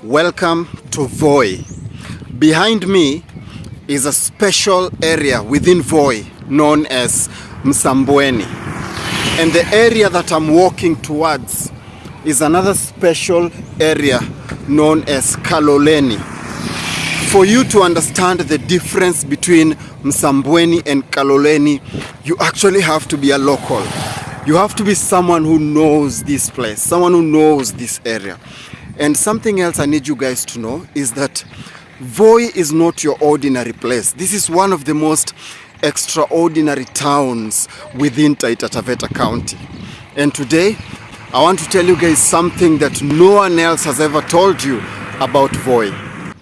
Welcome to Voi. Behind me is a special area within Voi known as Msambweni. And the area that I'm walking towards is another special area known as Kaloleni. For you to understand the difference between Msambweni and Kaloleni, you actually have to be a local. You have to be someone who knows this place, someone who knows this area. And something else I need you guys to know is that Voi is not your ordinary place. This is one of the most extraordinary towns within Taita Taveta County. And today, I want to tell you guys something that no one else has ever told you about Voi.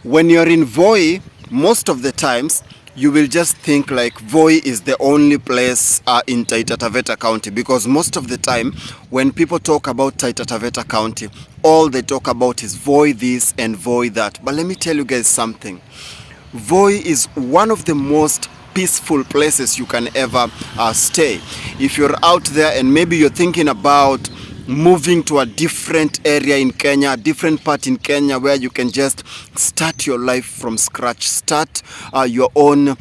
When you're in Voi, most of the times, you will just think like Voi is the only place in Taita Taveta County, because most of the time when people talk about Taita Taveta County, all they talk about is Voi this and Voi that. But let me tell you guys something. Voi is one of the most peaceful places you can ever stay. If you're out there and maybe you're thinking about moving to a different area in Kenya, a different part in Kenya where you can just start your life from scratch, start your own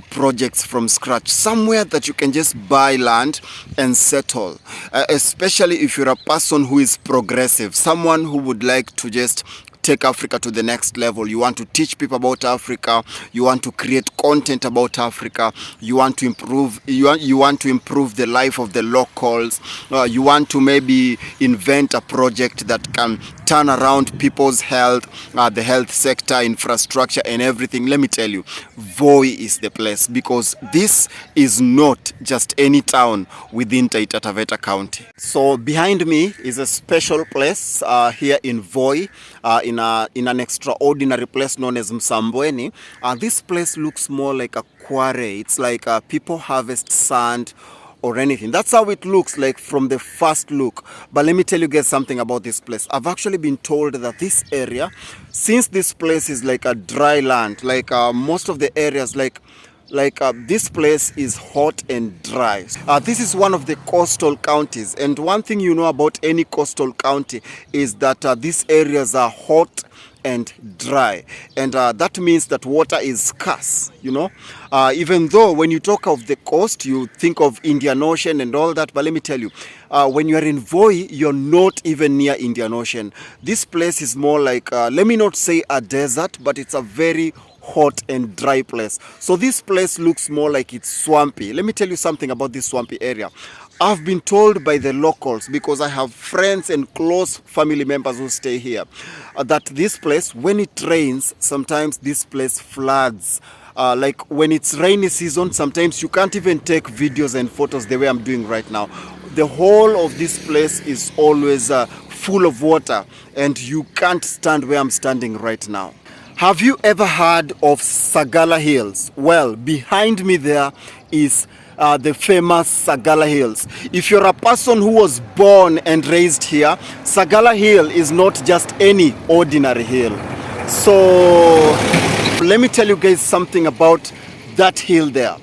projects from scratch, somewhere that you can just buy land and settle, especially if you're a person who is progressive, someone who would like to just take Africa to the next level. You want to teach people about Africa, you want to create content about Africa, you want to improve the life of the locals, you want to maybe invent a project that can turn around people's health, the health sector, infrastructure and everything. Let me tell you, Voi is the place, because this is not just any town within Taita Taveta County. So behind me is a special place here in Voi, in an extraordinary place known as Msambweni. This place looks more like a quarry. It's like people harvest sand or anything. That's how it looks like from the first look. But let me tell you guys something about this place. I've actually been told that this area, since this place is like a dry land, like most of the areas, this place is hot and dry. This is one of the coastal counties, and one thing you know about any coastal county is that these areas are hot and dry, and that means that water is scarce, you know. Even though when you talk of the coast, you think of Indian Ocean and all that, but let me tell you, when you are in Voi, you're not even near Indian Ocean. This place is more like, let me not say a desert, but it's a very hot and dry place. So this place looks more like it's swampy. Let me tell you something about this swampy area. I've been told by the locals, because I have friends and close family members who stay here, that this place, when it rains, sometimes this place floods. Like when it's rainy season, sometimes you can't even take videos and photos the way I'm doing right now. The whole of this place is always full of water, and you can't stand where I'm standing right now. Have you ever heard of Sagala Hills? Well, behind me there is the famous Sagala Hills. If you're a person who was born and raised here, Sagala Hill is not just any ordinary hill. So let me tell you guys something about that hill there.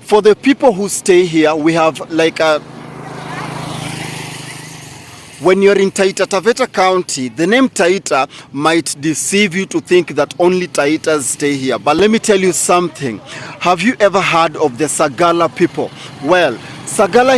For the people who stay here, we have like when you're in Taita Taveta County, the name Taita might deceive you to think that only Taitas stay here. But let me tell you something. Have you ever heard of the Sagala people? Well, Sagala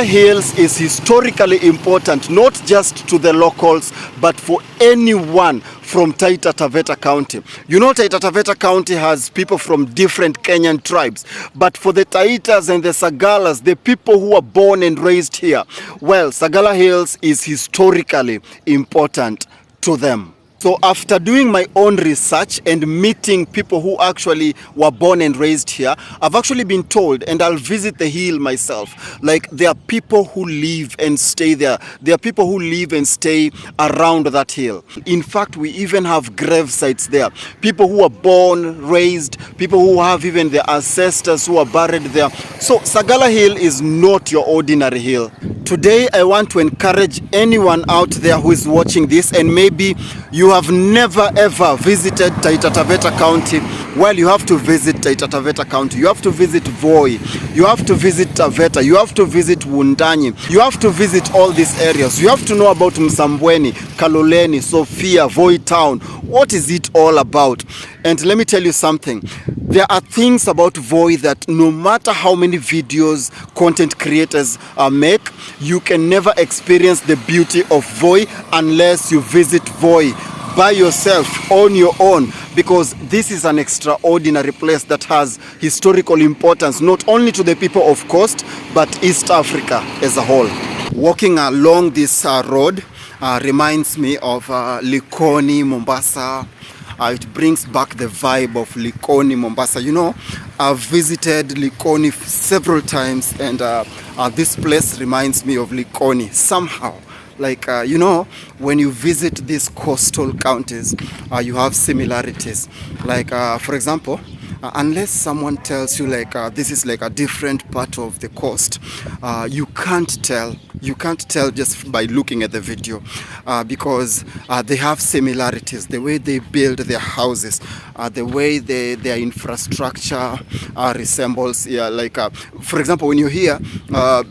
Hills is historically important, not just to the locals, but for anyone from Taita Taveta County. You know, Taita Taveta County has people from different Kenyan tribes, but for the Taitas and the Sagalas, the people who are born and raised here, well, Sagala Hills is historically important to them. So after doing my own research and meeting people who actually were born and raised here, I've actually been told, and I'll visit the hill myself, like there are people who live and stay there. There are people who live and stay around that hill. In fact, we even have grave sites there. People who are born, raised, people who have even their ancestors who are buried there. So Sagala Hill is not your ordinary hill. Today I want to encourage anyone out there who is watching this, and maybe you have never ever visited Taita Taveta County. Well, you have to visit Taita Taveta County. You have to visit Voi. You have to visit Taveta. You have to visit Wundanyi. You have to visit all these areas. You have to know about Msambweni, Kaloleni, Sophia, Voi Town. What is it all about? And let me tell you something. There are things about Voi that no matter how many videos content creators make, you can never experience the beauty of Voi unless you visit Voi by yourself, on your own, because this is an extraordinary place that has historical importance not only to the people of Coast but East Africa as a whole. Walking along this road reminds me of Likoni, Mombasa. It brings back the vibe of Likoni, Mombasa. You know, I've visited Likoni several times, and this place reminds me of Likoni somehow. Like, you know, when you visit these coastal counties, you have similarities. Like, for example, unless someone tells you like this is like a different part of the coast, you can't tell. You can't tell just by looking at the video, because they have similarities. The way they build their houses, the way their infrastructure resembles. Yeah, like for example, when you're here,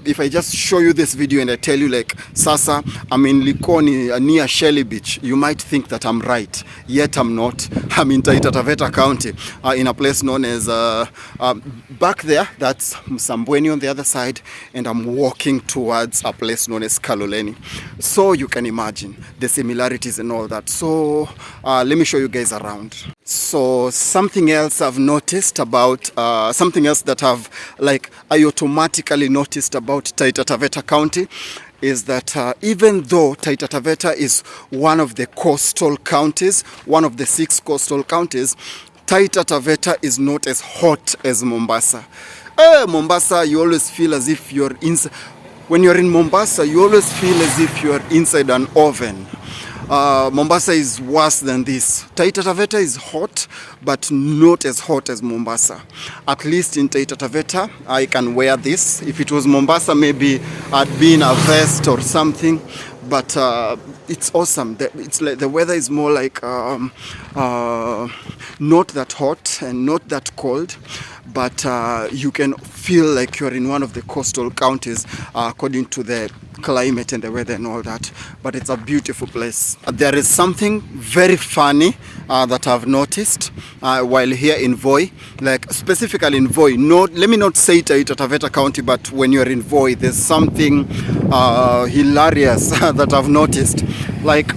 if I just show you this video and I tell you like Sasa, I'm in Likoni near Shelly Beach, you might think that I'm right. Yet I'm not. I'm in Taita Taveta County, in a place known as back there. That's Msambweni on the other side, and I'm walking towards a place known as Kaloleni. So you can imagine the similarities and all that. So let me show you guys around. So something else I've noticed about, something else that I automatically noticed about Taita Taveta County is that even though Taita Taveta is one of the coastal counties, one of the 6 coastal counties, Taita Taveta is not as hot as Mombasa. Mombasa, you always feel as if you're inside. When you're in Mombasa, you always feel as if you're inside an oven. Mombasa is worse than this. Taita Taveta is hot, but not as hot as Mombasa. At least in Taita Taveta, I can wear this. If it was Mombasa, maybe I'd be in a vest or something. But it's awesome. It's like the weather is more like not that hot and not that cold, but you can feel like you're in one of the coastal counties according to the climate and the weather and all that. But it's a beautiful place. There is something very funny that I've noticed while here in Voi, like specifically in Voi. Let me not say Taita Taveta County, but when you're in Voi, there's something hilarious that I've noticed. Like,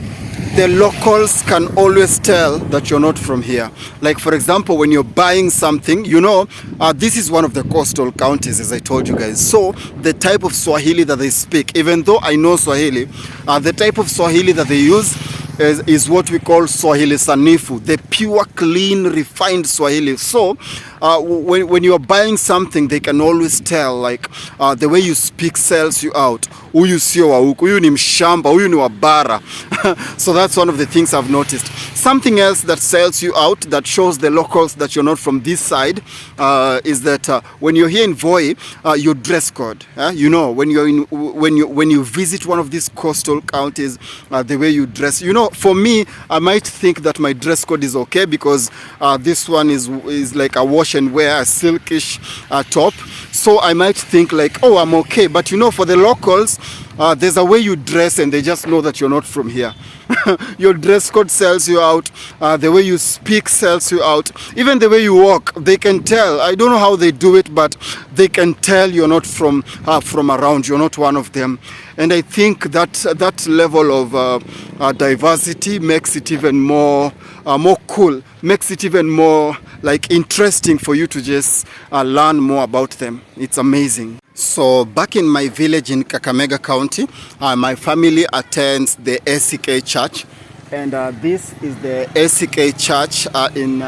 the locals can always tell that you're not from here. Like, for example, when you're buying something, you know, this is one of the coastal counties, as I told you guys. So the type of Swahili that they speak, even though I know Swahili, the type of Swahili that they use is what we call Swahili Sanifu, the pure, clean, refined Swahili. So when you're buying something, they can always tell, like, the way you speak sells you out. Huyu sio wa huku, huyu ni mshamba, huyu ni wa bara. So that's one of the things I've noticed. Something else that sells you out, that shows the locals that you're not from this side, is that when you're here in Voi, your dress code. You know, when you visit one of these coastal counties, the way you dress. You know, for me, I might think that my dress code is okay because this one is like a wash and wear, a silkish top. So I might think like, oh, I'm okay. But you know, for the locals, there's a way you dress and they just know that you're not from here. Your dress code sells you out. The way you speak sells you out. Even the way you walk, they can tell. I don't know how they do it, but they can tell you're not from around. You're not one of them. And I think that level of diversity makes it even more cool, makes it even more like interesting for you to just learn more about them. It's amazing. So back in my village in Kakamega County, my family attends the ACK Church, and this is the ACK Church in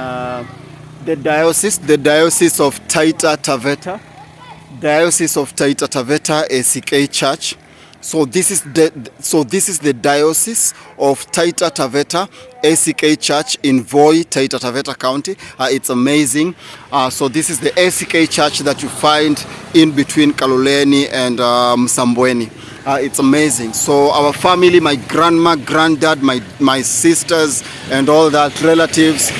the diocese of Taita Taveta, ACK Church. So this is the diocese of Taita Taveta ACK Church in Voi, Taita Taveta County. It's amazing. So this is the ACK Church that you find in between Kaloleni and Msambweni. It's amazing. So our family, my grandma, granddad, my sisters, and all that relatives,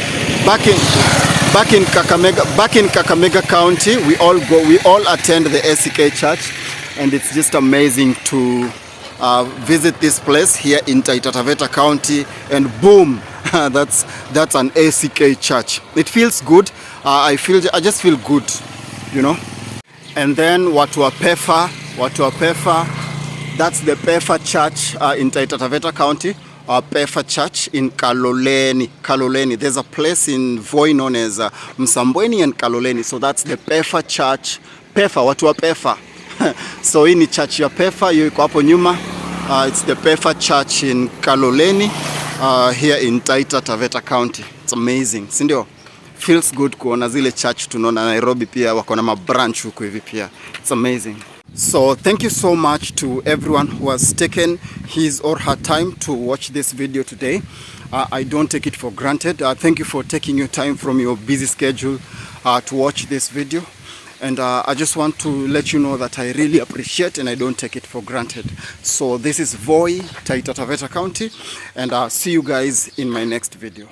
back in Kakamega County, we all attend the ACK Church, and it's just amazing to visit this place here in Taita Taveta County, and boom, that's an ACK Church. It feels good. I just feel good, you know. And then watu wa Pefa, that's the Pefa Church in Taita Taveta County. Pefa Church in Kaloleni. There's a place in Voi known as Msambweni and Kaloleni. So that's the Pefa Church. Pefa, watu wa Pefa. So hii ni church ya Pefa, hiyo iko hapo nyuma. It's the Pefa Church in Kaloleni here in Taita Taveta County. It's amazing, si ndio? Feels good kuona zile church tunaona Nairobi pia wako na mabranch huko hivi pia. It's amazing. So thank you so much to everyone who has taken his or her time to watch this video today. I don't take it for granted. Thank you for taking your time from your busy schedule to watch this video. And I just want to let you know that I really appreciate and I don't take it for granted. So this is Voi, Taita Taveta County, and I'll see you guys in my next video.